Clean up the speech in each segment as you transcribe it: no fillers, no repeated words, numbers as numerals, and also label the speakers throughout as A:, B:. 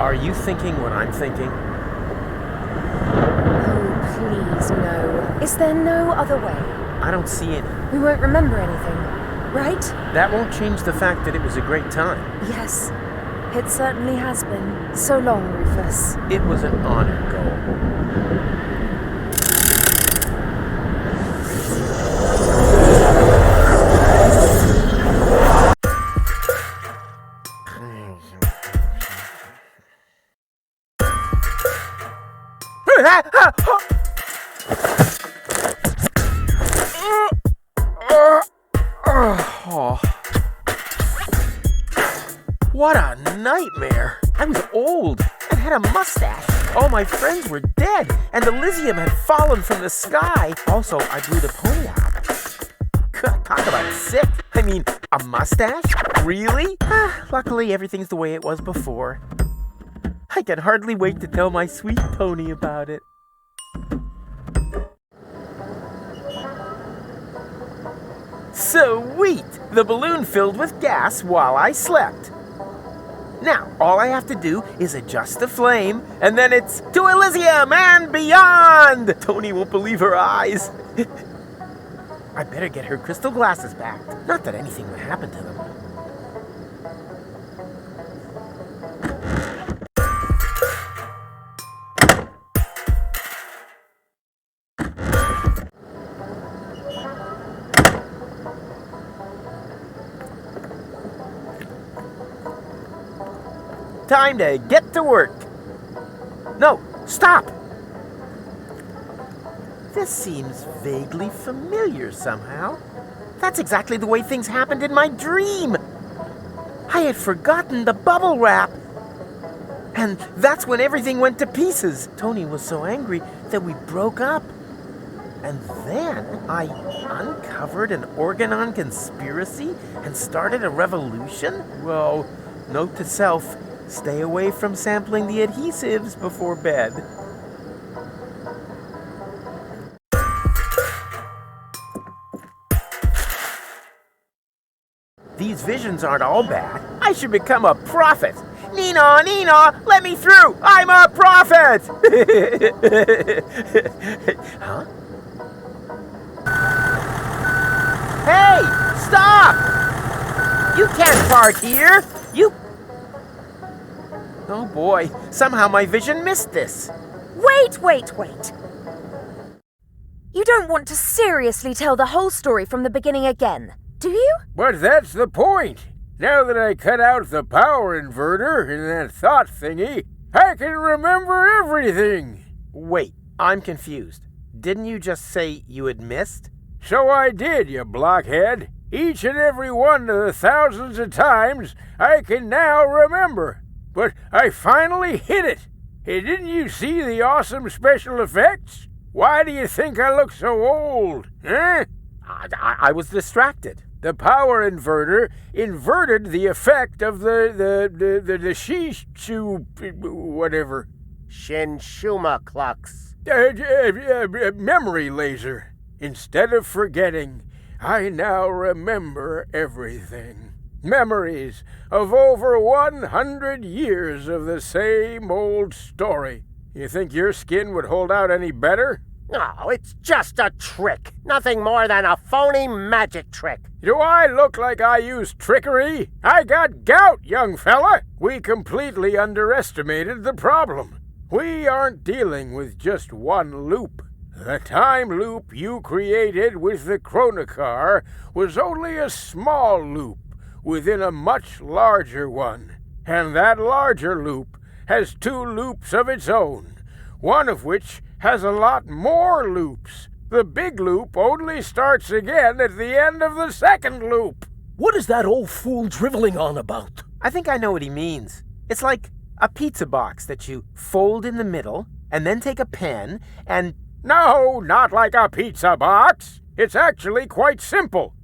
A: Are you thinking what I'm thinking?
B: Oh, please, no. Is there no other way?
A: I don't see it.
B: We won't remember anything, right?
A: That won't change the fact that it was a great time.
B: Yes, it certainly has been. So long, Rufus.
A: It was an honor, goal. What a nightmare! I was old and had a mustache. All my friends were dead, and Elysium had fallen from the sky. Also, I blew Deponia up. God, talk about sick. I mean, a mustache? Really? Luckily, everything's the way it was before. I can hardly wait to tell my sweet pony about it. Sweet! The balloon filled with gas while I slept. Now, all I have to do is adjust the flame, and then it's to Elysium and beyond! Tony won't believe her eyes. I better get her crystal glasses back. Not that anything would happen to them. Time to get to work. No, stop! This seems vaguely familiar somehow. That's exactly the way things happened in my dream. I had forgotten the bubble wrap. And that's when everything went to pieces. Tony was so angry that we broke up. And then I uncovered an Organon conspiracy and started a revolution? Well, note to self, stay away from sampling the adhesives before bed. These visions aren't all bad. I should become a prophet. Nina, Nina, let me through! I'm a prophet! Huh? Hey, stop! You can't park here! Oh boy, somehow my vision missed this.
B: Wait! You don't want to seriously tell the whole story from the beginning again, do you?
C: But that's the point. Now that I cut out the power inverter in that thought thingy, I can remember everything.
A: Wait, I'm confused. Didn't you just say you had missed?
C: So I did, you blockhead. Each and every one of the thousands of times I can now remember. But I finally hit it. Hey, didn't you see the awesome special effects? Why do you think I look so old? Huh?
A: I was distracted.
C: The power inverter inverted the effect of the Shishu whatever.
D: Shinshuma Klux.
C: Memory laser. Instead of forgetting, I now remember everything. Memories of over 100 years of the same old story. You think your skin would hold out any better?
D: No, it's just a trick. Nothing more than a phony magic trick.
C: Do I look like I use trickery? I got gout, young fella. We completely underestimated the problem. We aren't dealing with just one loop. The time loop you created with the Chronocar was only a small loop within a much larger one. And that larger loop has two loops of its own, one of which has a lot more loops. The big loop only starts again at the end of the second loop.
E: What is that old fool driveling on about?
A: I think I know what he means. It's like a pizza box that you fold in the middle and then take a pen and...
C: No, not like a pizza box. It's actually quite simple,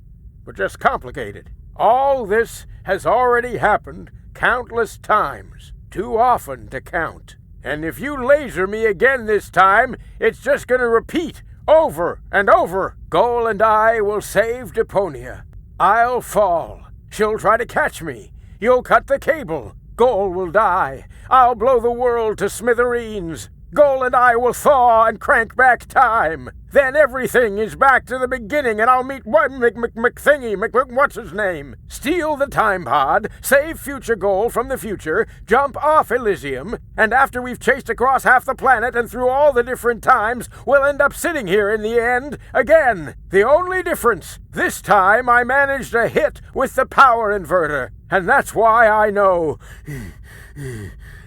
C: but just complicated. All this has already happened countless times, too often to count. And if you laser me again this time, it's just going to repeat over and over. Goal and I will save Deponia. I'll fall. She'll try to catch me. You'll cut the cable. Goal will die. I'll blow the world to smithereens. Goal and I will thaw and crank back time. Then everything is back to the beginning, and I'll meet McThingy, what's his name? Steal the time pod, save future Goal from the future, jump off Elysium, and after we've chased across half the planet and through all the different times, we'll end up sitting here in the end again. The only difference, this time I managed a hit with the power inverter, and that's why I know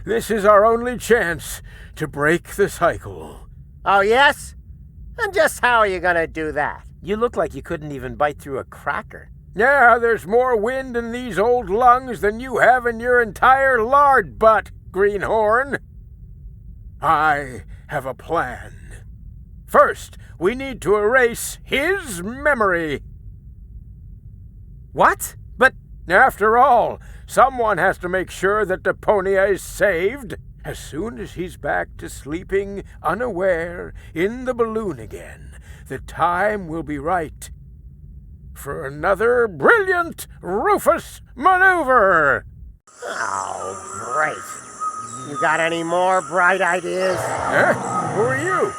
C: this is our only chance to break the cycle.
D: Oh, yes? And just how are you gonna do that?
A: You look like you couldn't even bite through a cracker.
C: Yeah, there's more wind in these old lungs than you have in your entire lard butt, Greenhorn. I have a plan. First, we need to erase his memory.
A: What? But
C: after all, someone has to make sure that Deponia is saved. As soon as he's back to sleeping unaware in the balloon again, the time will be right for another brilliant Rufus maneuver.
D: Oh, great. You got any more bright ideas?
C: Huh? Who are you?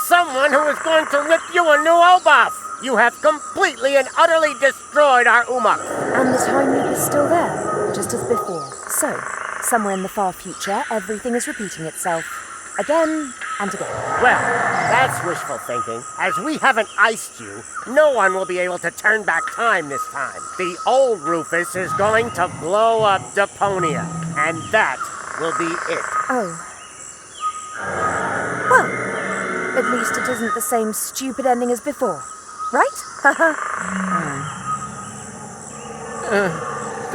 D: Someone who is going to rip you a new O-buff. You have completely and utterly destroyed our Umuk.
B: And the time loop is still there, just as before. So, somewhere in the far future, everything is repeating itself. Again and again.
D: Well, that's wishful thinking. As we haven't iced you, no one will be able to turn back time this time. The old Rufus is going to blow up Deponia, and that will be it.
B: Oh. Well, at least it isn't the same stupid ending as before. Right?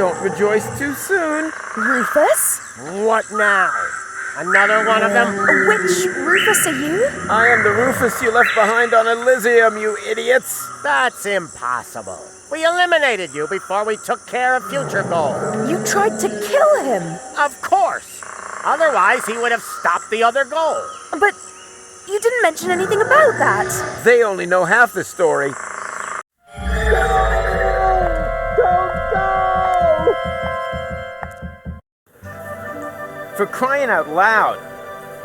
A: don't rejoice too soon.
B: Rufus?
D: What now? Another one of them?
B: Which Rufus are you?
A: I am the Rufus you left behind on Elysium, you idiots.
D: That's impossible. We eliminated you before we took care of future Goal.
B: You tried to kill him.
D: Of course. Otherwise, he would have stopped the other Goal.
B: But you didn't mention anything about that.
A: They only know half the story. For crying out loud.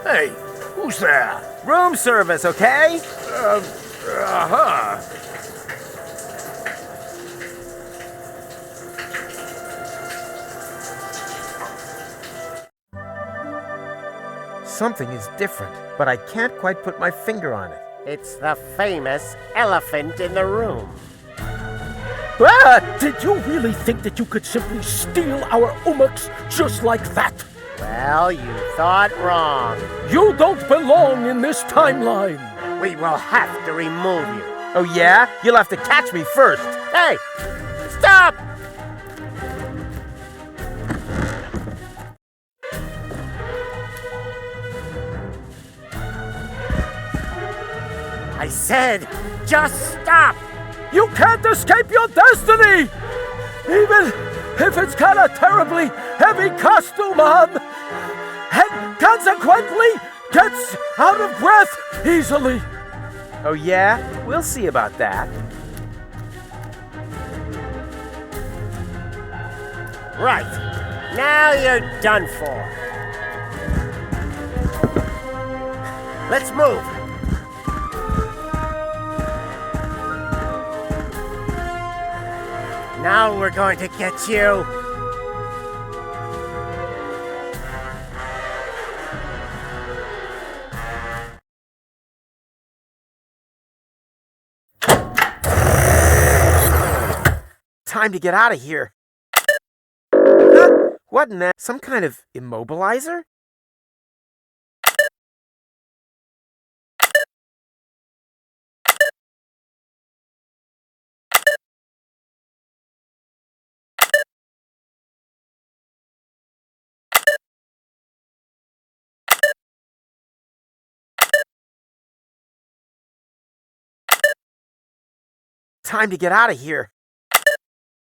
C: Hey, who's there?
A: Room service, okay? Something is different, but I can't quite put my finger on it.
D: It's the famous elephant in the room.
A: Ah!
E: Did you really think that you could simply steal our Umuks just like that?
D: Well, you thought wrong.
E: You don't belong in this timeline.
D: We will have to remove you.
A: Oh yeah? You'll have to catch me first.
D: Hey! Stop! I said, just stop!
E: You can't escape your destiny! Even if it's got a terribly heavy costume on, and consequently gets out of breath easily.
A: Oh yeah? We'll see about that.
D: Right. Now you're done for. Let's move. Now we're going to get you.
A: Time to get out of here. Huh? What in that? Some kind of immobilizer? Time to get out of here.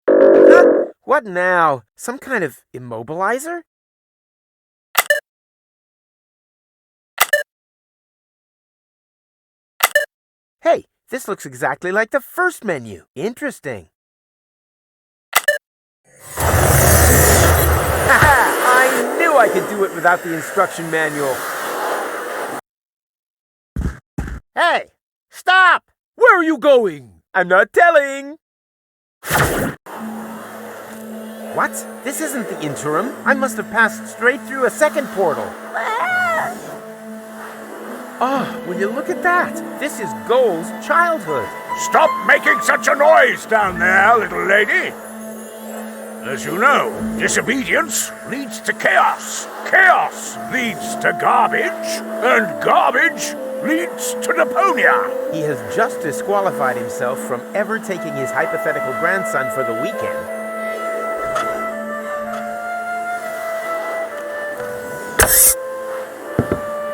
A: Huh? What now? Some kind of immobilizer? Hey, this looks exactly like the first menu. Interesting. Haha, I I could do it without the instruction manual.
D: Hey, stop!
E: Where are you going?
A: I'm not telling. What? This isn't the interim. I must have passed straight through a second portal. Oh, will you look at that? This is Goal's childhood.
F: Stop making such a noise down there, little lady. As you know, disobedience leads to chaos. Chaos leads to garbage, and garbage leads to Deponia.
A: He has just disqualified himself from ever taking his hypothetical grandson for the weekend.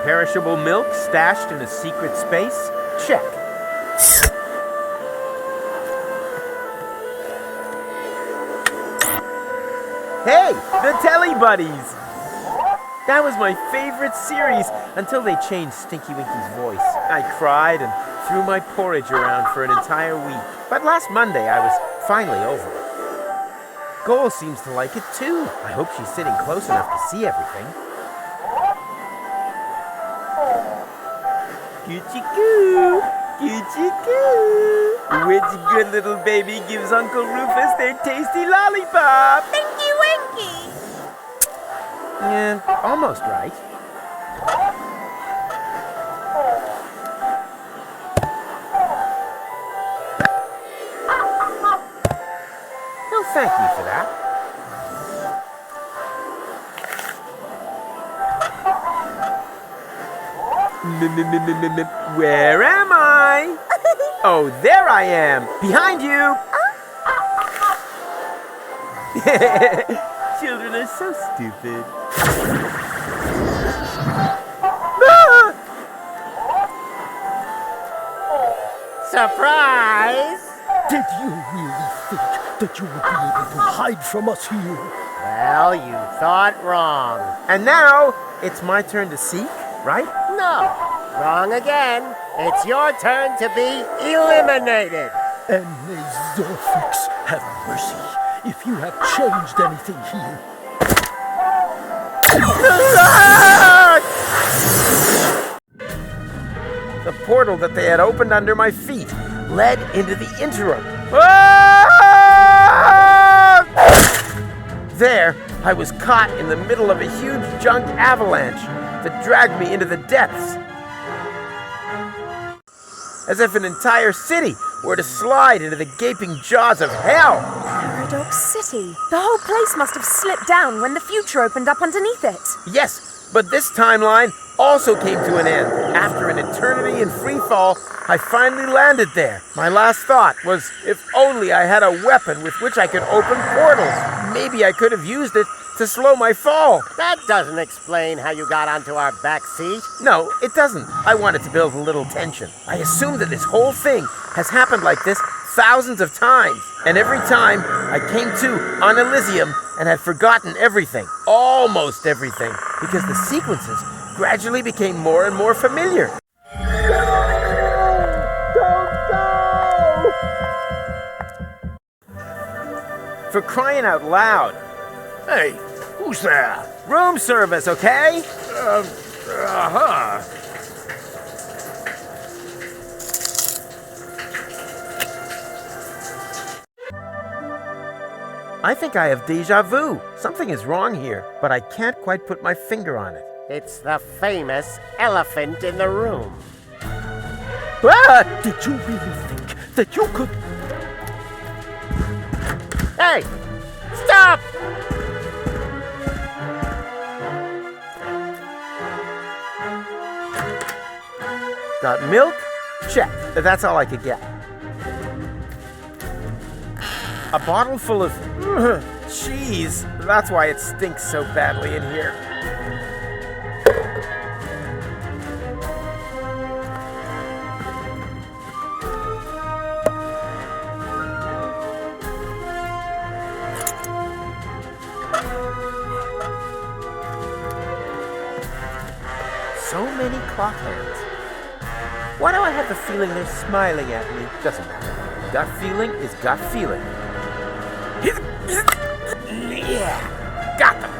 A: Perishable milk stashed in a secret space? Check. Hey, the Telly Buddies! That was my favorite series until they changed Stinky Winky's voice. I cried and threw my porridge around for an entire week. But last Monday I was finally over it. Goal seems to like it too. I hope she's sitting close enough to see everything. Coochie-coo! Coochie-coo! Which good little baby gives Uncle Rufus their tasty lollipop?
G: Stinky Winky!
A: Yeah, almost right. No, thank you for that. Where am I? Oh, there I am, behind you. Children are so stupid. Ah!
D: Surprise!
E: Did you really think that you would be able to hide from us here?
D: Well, you thought wrong.
A: And now, it's my turn to seek, right?
D: No, wrong again. It's your turn to be eliminated.
E: And may Zorfix have mercy if you have changed anything here.
A: The portal that they had opened under my feet led into the interim. There, I was caught in the middle of a huge junk avalanche that dragged me into the depths. As if an entire city were to slide into the gaping jaws of hell.
B: Paradox City. The whole place must have slipped down when the future opened up underneath it.
A: Yes, but this timeline also came to an end. After an eternity in free fall, I finally landed there. My last thought was, if only I had a weapon with which I could open portals. Maybe I could have used it to slow my fall.
D: That doesn't explain how you got onto our back seat.
A: No, it doesn't. I wanted to build a little tension. I assume that this whole thing has happened like this thousands of times. And every time I came to on Elysium and had forgotten everything, almost everything, because the sequences gradually became more and more familiar. Don't go! For crying out loud.
F: Hey, who's there?
A: Room service, okay?
F: Uh-huh.
A: I think I have deja vu. Something is wrong here, but I can't quite put my finger on it.
D: It's the famous elephant in the room.
A: Ah!
E: Did you really think that you could...
D: Hey! Stop!
A: Got milk? Check. That's all I could get. A bottle full of cheese. That's why it stinks so badly in here. So many clock hands. Why do I have the feeling they're smiling at me? Doesn't matter. Gut feeling is gut feeling. Yeah, got them.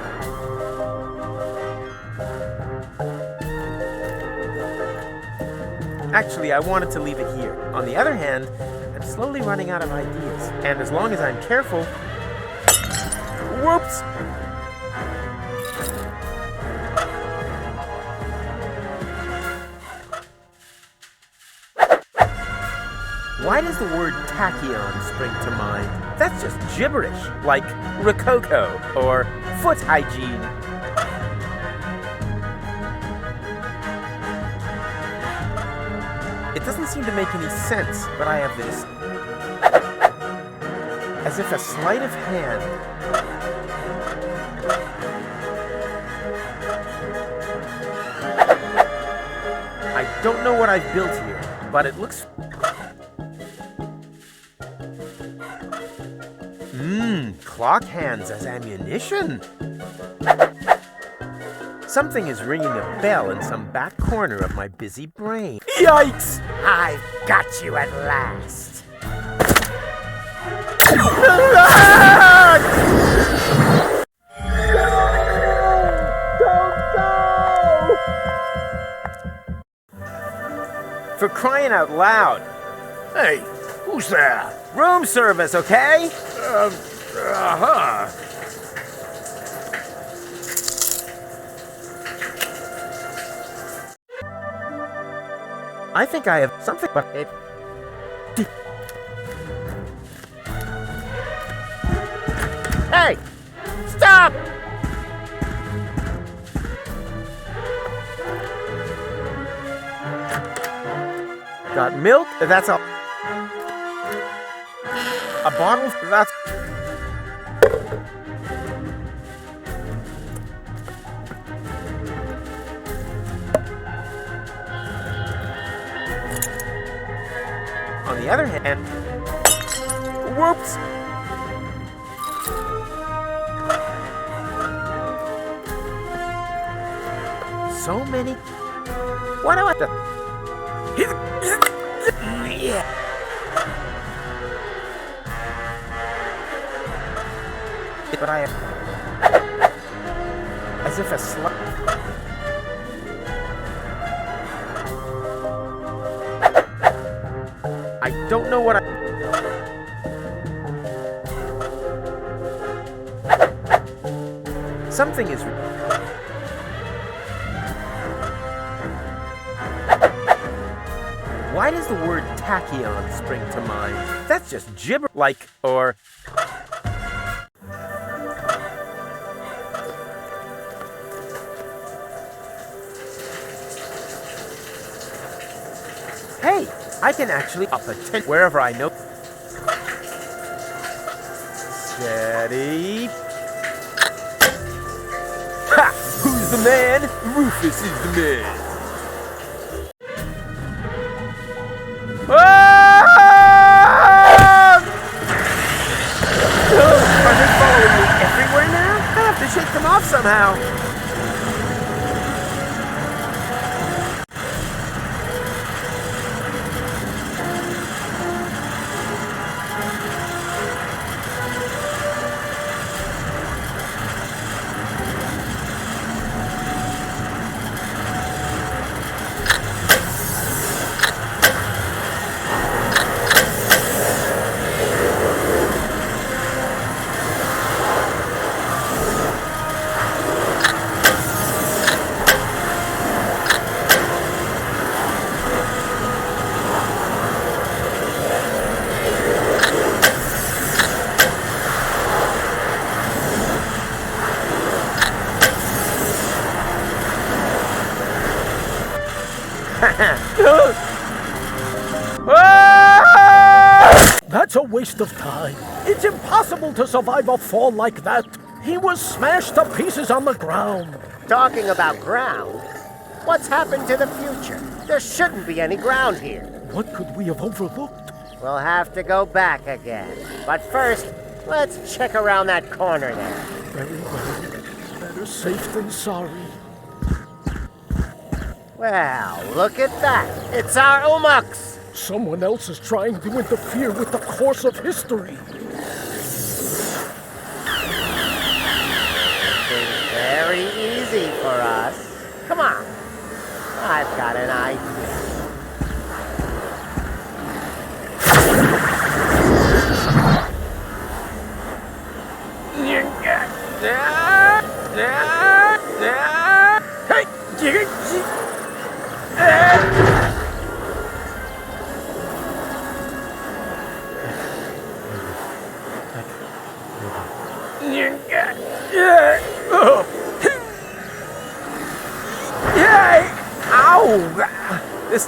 A: Actually, I wanted to leave it here. On the other hand, I'm slowly running out of ideas. And as long as I'm careful... Whoops! Why does the word tachyon spring to mind? That's just gibberish, like rococo or foot hygiene. It doesn't seem to make any sense, but I have this. As if a sleight of hand. I don't know what I've built here, but it looks... Clock hands as ammunition. Something is ringing a bell in some back corner of my busy brain. Yikes!
D: I've got you at last.
A: For crying out loud.
F: Hey, who's there?
A: Room service, okay? I think I have something, but it...
D: Hey! Stop!
A: Got milk? That's all. A bottle? That's... On the other hand... Whoops! So many... Why do I have to... Yeah. But I... As if a slut... I don't know what I... Something is... Why does the word tachyon spring to mind? That's just gibber, like, or... Hey, I can actually up a tent wherever I know. Steady. Ha! Who's the man? Rufus is the man. Are they following me everywhere now? I have to shake them off somehow.
E: That's a waste of time. It's impossible to survive a fall like that. He was smashed to pieces on the ground.
D: Talking about ground, what's happened to the future? There shouldn't be any ground here.
E: What could we have overlooked?
D: We'll have to go back again. But first, let's check around that corner there.
E: Very well. Better safe than sorry.
D: Well, look at that. It's our Umux.
E: Someone else is trying to interfere with the course of history.
D: It's very easy for us. Come on. I've got an idea.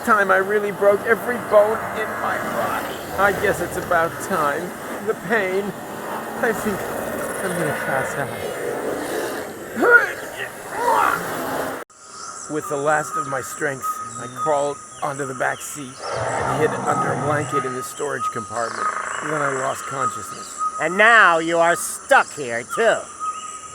A: time I really broke every bone in my body. I guess it's about time. The pain. I think I'm gonna pass out. With the last of my strength, I crawled onto the back seat and hid under a blanket in the storage compartment. Then I lost consciousness.
D: And now you are stuck here, too.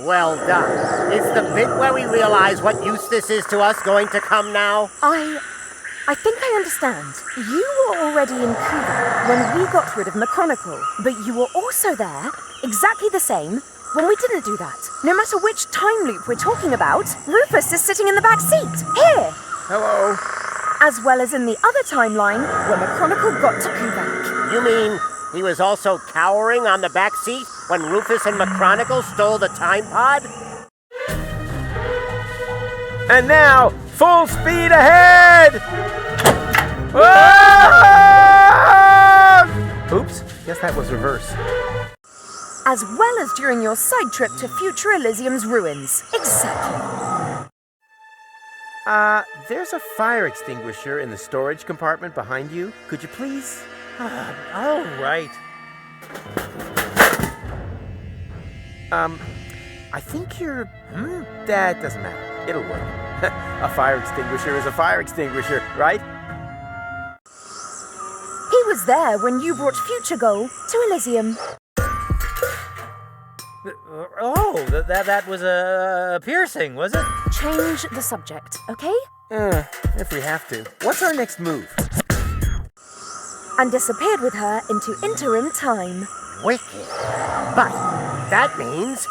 D: Well done. Is the bit where we realize what use this is to us going to come now?
B: I think I understand. You were already in Cuba when we got rid of McChronicle, but you were also there, exactly the same, when we didn't do that. No matter which time loop we're talking about, Rufus is sitting in the back seat. Here!
A: Hello?
B: As well as in the other timeline where McChronicle got to Kuvac.
D: You mean he was also cowering on the back seat when Rufus and McChronicle stole the time pod?
A: And now, full speed ahead! Ah! Oops, guess that was reverse.
B: As well as during your side trip to future Elysium's ruins. Exactly.
A: There's a fire extinguisher in the storage compartment behind you. Could you please?
E: All right.
A: I think you're... That doesn't matter. It'll work. A fire extinguisher is a fire extinguisher, right?
B: He was there when you brought Future Goal to Elysium.
E: Oh, that was a piercing, was it?
B: Change the subject, okay?
A: If we have to. What's our next move?
B: And disappeared with her into interim time.
D: Wicked. But that means...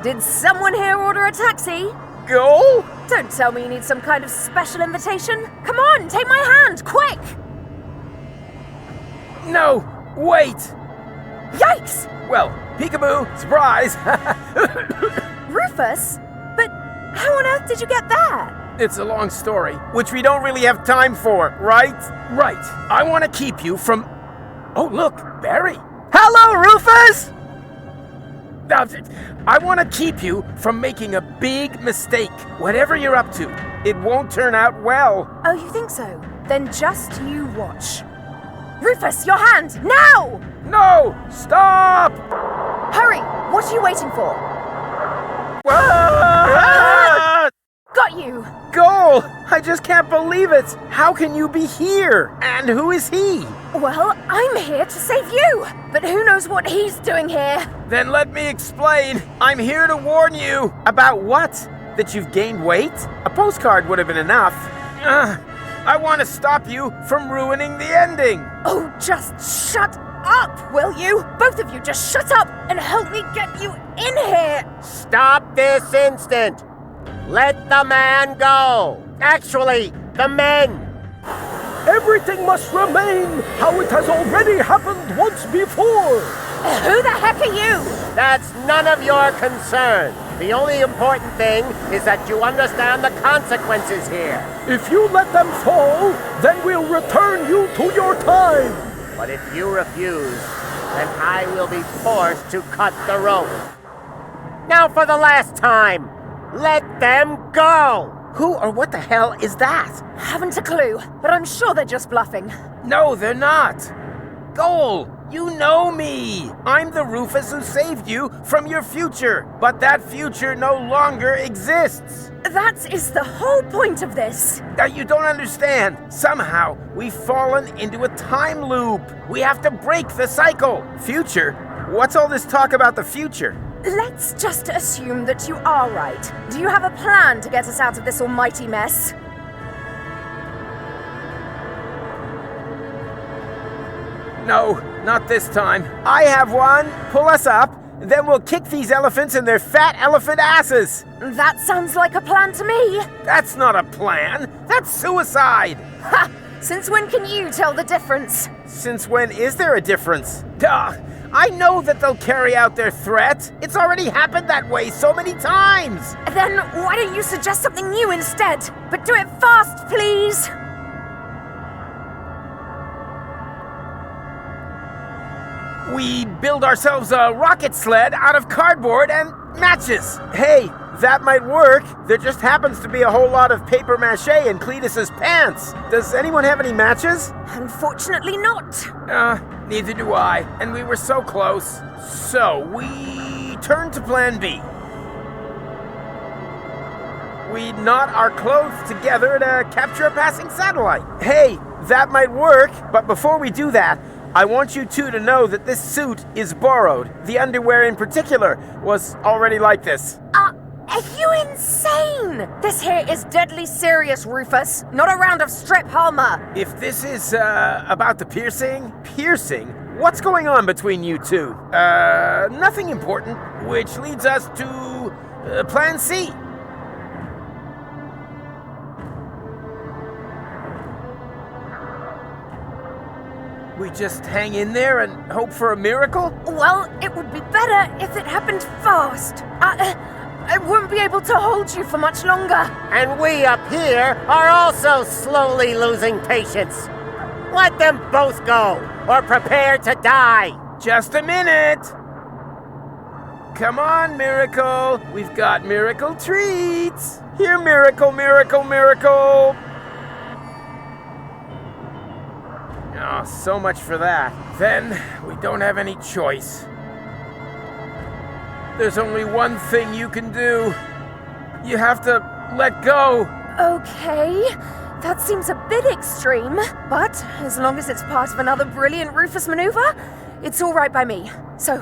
B: Did someone here order a taxi?
A: Go?
B: Don't tell me you need some kind of special invitation. Come on, take my hand, quick!
A: No, wait!
B: Yikes!
A: Well, peekaboo, surprise!
B: Rufus? But how on earth did you get there?
A: It's a long story, which we don't really have time for, right? Right. I want to keep you from... Oh, look, Barry. Hello, Rufus! I want to keep you from making a big mistake. Whatever you're up to, it won't turn out well.
B: Oh, you think so? Then just you watch. Rufus, your hand, now!
A: No! Stop!
B: Hurry! What are you waiting for?
A: Ah!
B: Got you!
A: Goal! I just can't believe it! How can you be here? And who is he?
B: Well, I'm here to save you! But who knows what he's doing here?
A: Then let me explain. I'm here to warn you. About what? That you've gained weight? A postcard would have been enough. I want to stop you from ruining the ending.
B: Oh, just shut up, will you? Both of you just shut up and help me get you in here!
D: Stop this instant! Let the man go! Actually, the men!
E: Everything must remain how it has already happened once before.
B: Who the heck are you?
D: That's none of your concern. The only important thing is that you understand the consequences here.
E: If you let them fall, then we'll return you to your time.
D: But if you refuse, then I will be forced to cut the rope. Now for the last time, let them go!
A: Who or what the hell is that?
B: Haven't a clue, but I'm sure they're just bluffing.
A: No, they're not. Goal, you know me. I'm the Rufus who saved you from your future, but that future no longer exists.
B: That is the whole point of this.
A: You don't understand. Somehow, we've fallen into a time loop. We have to break the cycle. Future? What's all this talk about the future?
B: Let's just assume that you are right. Do you have a plan to get us out of this almighty mess?
A: No, not this time. I have one. Pull us up, then we'll kick these elephants in their fat elephant asses.
B: That sounds like a plan to me.
A: That's not a plan. That's suicide.
B: Ha! Since when can you tell the difference?
A: Since when is there a difference? Duh! I know that they'll carry out their threat. It's already happened that way so many times.
B: Then why don't you suggest something new instead? But do it fast, please.
A: We build ourselves a rocket sled out of cardboard and matches. Hey, that might work. There just happens to be a whole lot of paper mache in Cletus's pants. Does anyone have any matches?
B: Unfortunately not.
C: Neither do I. And we were so close.
A: So, we turn to plan B. We knot our clothes together to capture a passing satellite. Hey, that might work, but before we do that, I want you two to know that this suit is borrowed. The underwear in particular was already like this.
B: Are you insane? This here is deadly serious, Rufus. Not a round of strip armor.
A: If this is, about the piercing? Piercing? What's going on between you two? Nothing important, which leads us to, plan C. We just hang in there and hope for a miracle?
B: Well, it would be better if it happened fast. I won't be able to hold you for much longer.
D: And we up here are also slowly losing patience. Let them both go, or prepare to die.
A: Just a minute. Come on, Miracle. We've got miracle treats. Here, Miracle, Miracle, Miracle. Oh, so much for that.
C: Then we don't have any choice. There's only one thing you can do. You have to let go.
B: Okay, that seems a bit extreme, but as long as it's part of another brilliant Rufus maneuver, it's all right by me. So,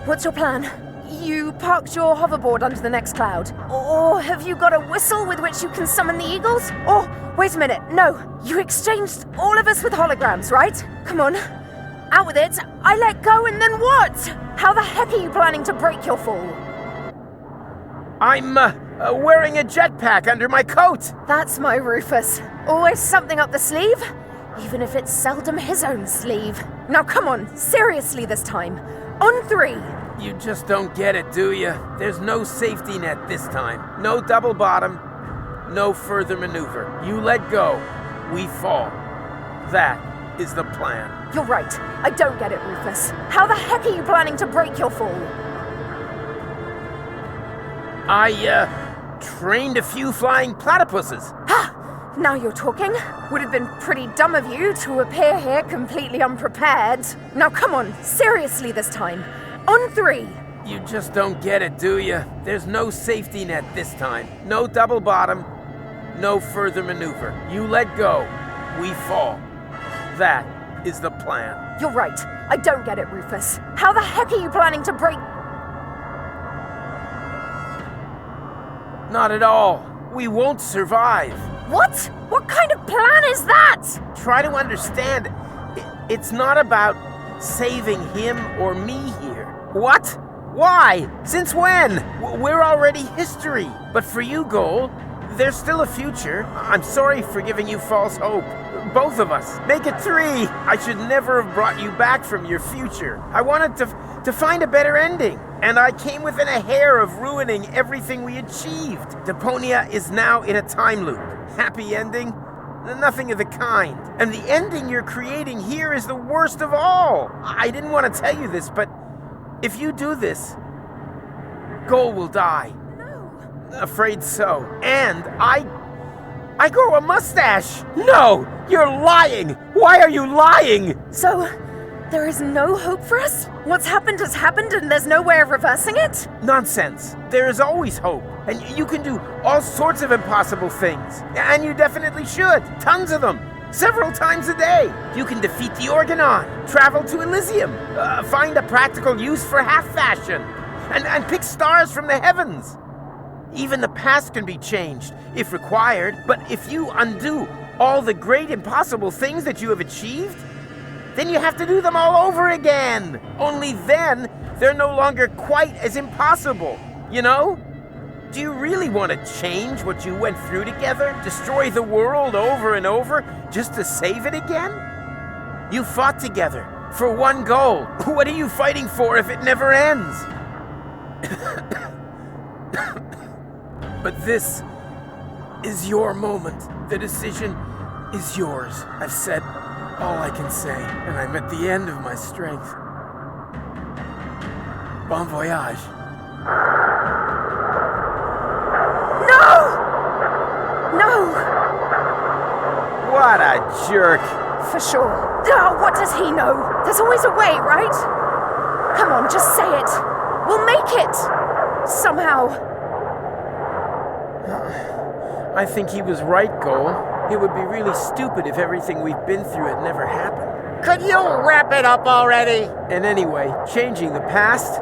B: what's your plan? You parked your hoverboard under the next cloud? Or have you got a whistle with which you can summon the eagles? Or, wait a minute, no, you exchanged all of us with holograms, right? Come on, out with it. I let go and then what? How the heck are you planning to break your fall?
A: I'm, wearing a jetpack under my coat.
B: That's my Rufus. Always something up the sleeve, even if it's seldom his own sleeve. Now come on, seriously this time. On 3.
A: You just don't get it, do you? There's no safety net this time. No double bottom. No further maneuver. You let go. We fall. That is the plan.
B: You're right. I don't get it, Rufus. How the heck are you planning to break your fall?
A: I, trained a few flying platypuses.
B: Ha! Now you're talking. Would have been pretty dumb of you to appear here completely unprepared. Now come on, seriously this time. On 3.
A: You just don't get it, do you? There's no safety net this time. No double bottom. No further maneuver. You let go. We fall. That is the plan.
B: You're right. I don't get it, Rufus. How the heck are you planning to break...
A: Not at all. We won't survive.
B: What? What kind of plan is that?
A: Try to understand. It's not about saving him or me here. What? Why? Since when? We're already history. But for you, Goal, there's still a future. I'm sorry for giving you false hope. Both of us. Make it 3. I should never have brought you back from your future. I wanted to find a better ending. And I came within a hair of ruining everything we achieved. Deponia is now in a time loop. Happy ending? Nothing of the kind. And the ending you're creating here is the worst of all. I didn't want to tell you this, but if you do this, Goal will die.
B: No.
A: Afraid so. And I grow a mustache. No, you're lying. Why are you lying?
B: So, there is no hope for us? What's happened has happened and there's no way of reversing it?
A: Nonsense. There is always hope. And you can do all sorts of impossible things. And you definitely should. Tons of them. Several times a day. You can defeat the Organon, travel to Elysium, find a practical use for half-fashion, and pick stars from the heavens. Even the past can be changed, if required, but if you undo all the great impossible things that you have achieved, then you have to do them all over again. Only then, they're no longer quite as impossible, you know? Do you really want to change what you went through together? Destroy the world over and over just to save it again? You fought together for one goal. What are you fighting for if it never ends? But this is your moment. The decision is yours. I've said all I can say, and I'm at the end of my strength. Bon voyage.
B: No,
A: What a jerk.
B: for sure. Oh, what does he know? There's always a way, right? Come on, just say it. We'll make it. Somehow.
A: I think he was right, Cole. It would be really stupid if everything we've been through had never happened.
D: Could you wrap it up already?
A: And anyway, changing the past?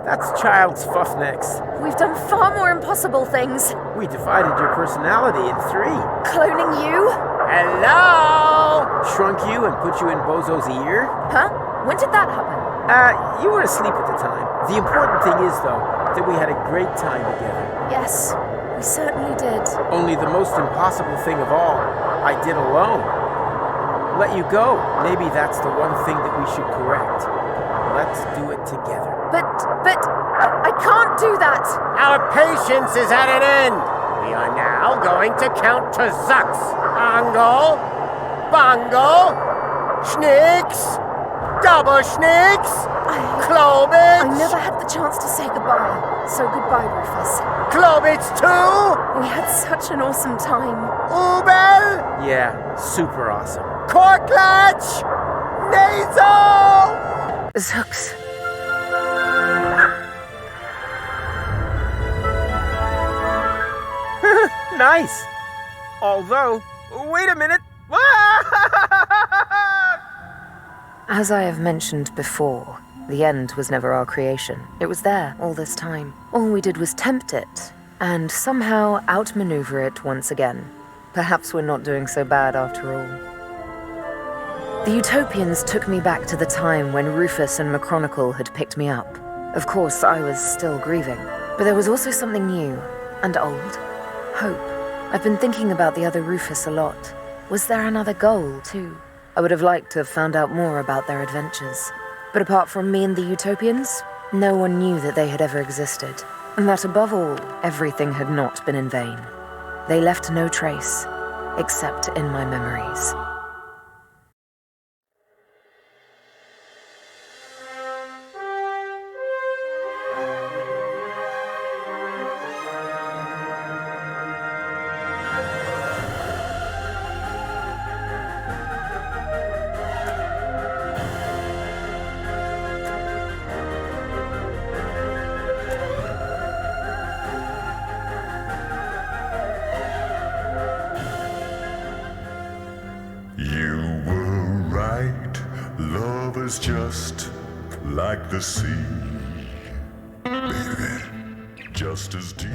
A: That's child's fuff next.
B: We've done far more impossible things.
A: We divided your personality in 3.
B: Cloning you?
D: Hello?
A: Shrunk you and put you in Bozo's ear?
B: Huh? When did that happen?
A: You were asleep at the time. The important thing is, though, that we had a great time together.
B: Yes, we certainly did.
A: Only the most impossible thing of all, I did alone. Let you go. Maybe that's the one thing that we should correct. Let's do it together.
B: But, I can't do that.
D: Our patience is at an end. We are now going to count to Zux. Angle, Bongo, Schnicks, Double Schnicks,
B: I
D: Klobitz,
B: never had the chance to say goodbye. So goodbye, Rufus.
D: Klobitz 2,
B: We had such an awesome time.
D: Ubel,
A: Yeah, super awesome.
D: Korklatch, Nasal.
B: Zux.
A: Nice. Although, wait a minute.
B: As I have mentioned before, the end was never our creation. It was there all this time. All we did was tempt it, and somehow outmaneuver it once again. Perhaps we're not doing so bad after all. The Utopians took me back to the time when Rufus and McChronicle had picked me up. Of course, I was still grieving, but there was also something new and old. Hope. I've been thinking about the other Rufus a lot. Was there another goal, too? I would have liked to have found out more about their adventures. But apart from me and the Utopians, no one knew that they had ever existed. And that above all, everything had not been in vain. They left no trace, except in my memories.
G: You were right, love is just like the sea, baby, just as deep.